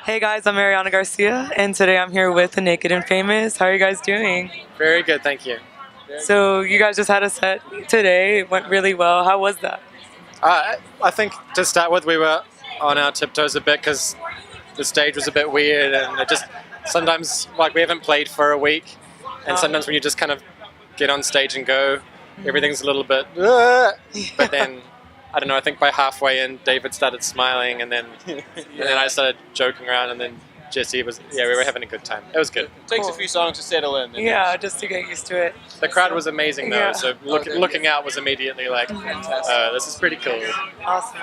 Hey guys, I'm Ariana Garcia, and today I'm here with the Naked and Famous. How are you guys doing? Very good, thank you. So you guys just had a set today. It went really well. How was that? I think to start with, we were on our tiptoes a bit because the stage was a bit weird, and it just sometimes like we haven't played for a week, and sometimes when you just kind of get on stage and go, everything's a little bit. But then I don't know. I think by halfway in, David started smiling, and then I started joking around, and then Jesse was. Yeah, we were having a good time. It was good. It takes a few songs to settle in. Yeah, just to get used to it. The crowd was amazing though, Yeah. so looking out was immediately like, this is pretty cool. Awesome.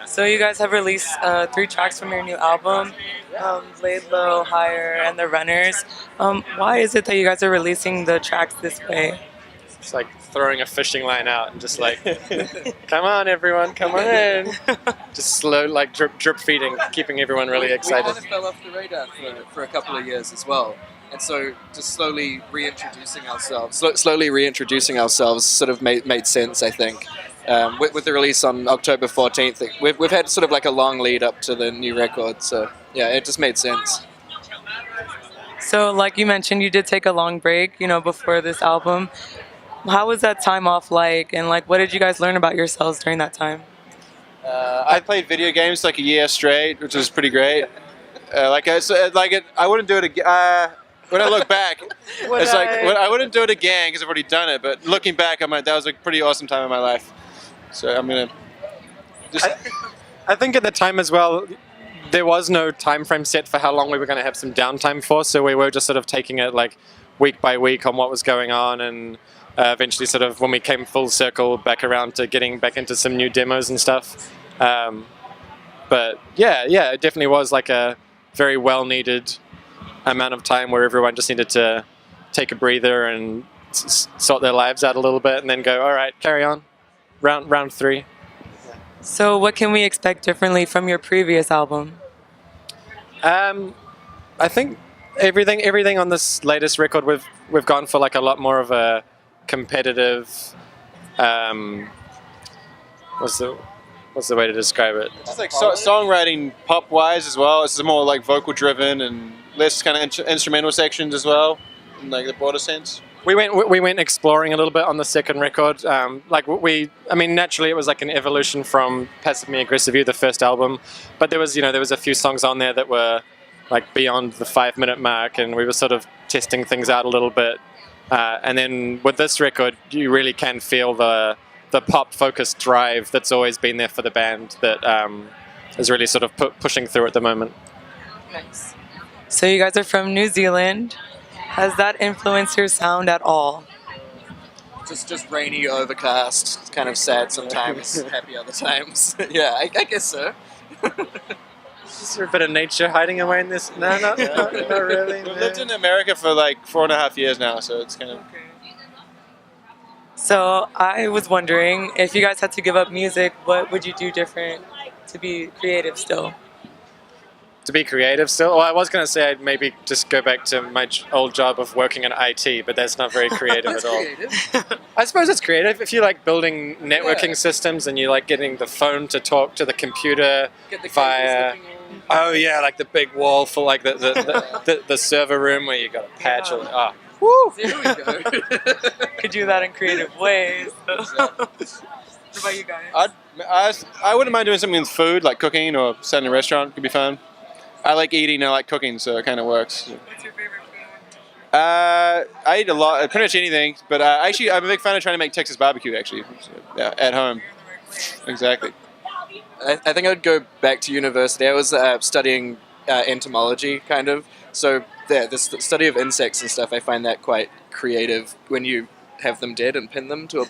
So you guys have released 3 tracks from your new album, Laid Low, Higher, and The Runners. Why is it that you guys are releasing the tracks this way? It's like throwing a fishing line out and just like, come on everyone, come on in. Just slow, like drip feeding, keeping everyone really excited. We kind of fell off the radar for a couple of years as well. And so just slowly reintroducing ourselves sort of made sense, I think. With the release on October 14th, we've had sort of like a long lead up to the new record. So yeah, it just made sense. So like you mentioned, you did take a long break, before this album. How was that time off like, and like what did you guys learn about yourselves during that time? I played video games like a year straight, which was pretty great. I wouldn't do it again. When I look back, I wouldn't do it again because I've already done it. But looking back, I'm like, that was a pretty awesome time in my life. So I'm gonna just. I think at the time as well, there was no time frame set for how long we were going to have some downtime for. So we were just sort of taking it like week by week on what was going on, and eventually sort of when we came full circle back around to getting back into some new demos and stuff. But yeah, it definitely was like a very well needed amount of time where everyone just needed to take a breather and sort their lives out a little bit and then go, all right, carry on, round 3. So what can we expect differently from your previous album? I think everything on this latest record we've gone for like a lot more of a competitive. What's the way to describe it? Just like songwriting pop wise as well. It's more like vocal driven and less kind of instrumental sections as well, in like the broader sense. We went exploring a little bit on the second record. Naturally it was like an evolution from Passively Aggressive You, the first album, but there was a few songs on there that were like beyond the 5-minute mark, and we were sort of testing things out a little bit. And then with this record, you really can feel the pop-focused drive that's always been there for the band that is really sort of pushing through at the moment. Nice. So you guys are from New Zealand. Has that influenced your sound at all? Just rainy, overcast, it's kind of sad sometimes, happy other times. Yeah, I guess so. Is there a bit of nature hiding away in this? No, not really. We've lived in America for like 4.5 years now, so it's kind of. So I was wondering, if you guys had to give up music, what would you do different to be creative still? To be creative still? Well, I was going to say I'd maybe just go back to my old job of working in IT, but that's not very creative at all. Creative. I suppose it's creative if you like building networking systems and you like getting the phone to talk to the computer Get the via... cables looking Oh yeah, like the big wall for like the server room where you got a patch. Yeah. all- There we go. Could do that in creative ways. What about you guys? I wouldn't mind doing something with food, like cooking or setting a restaurant. Could be fun. I like eating, I like cooking, so it kind of works. What's your favorite food? I eat a lot, pretty much anything, but actually I'm a big fan of trying to make Texas barbecue, actually, so, yeah, at home. Exactly. I think I'd go back to university. I was studying entomology, kind of. So the study of insects and stuff, I find that quite creative when you have them dead and pin them to a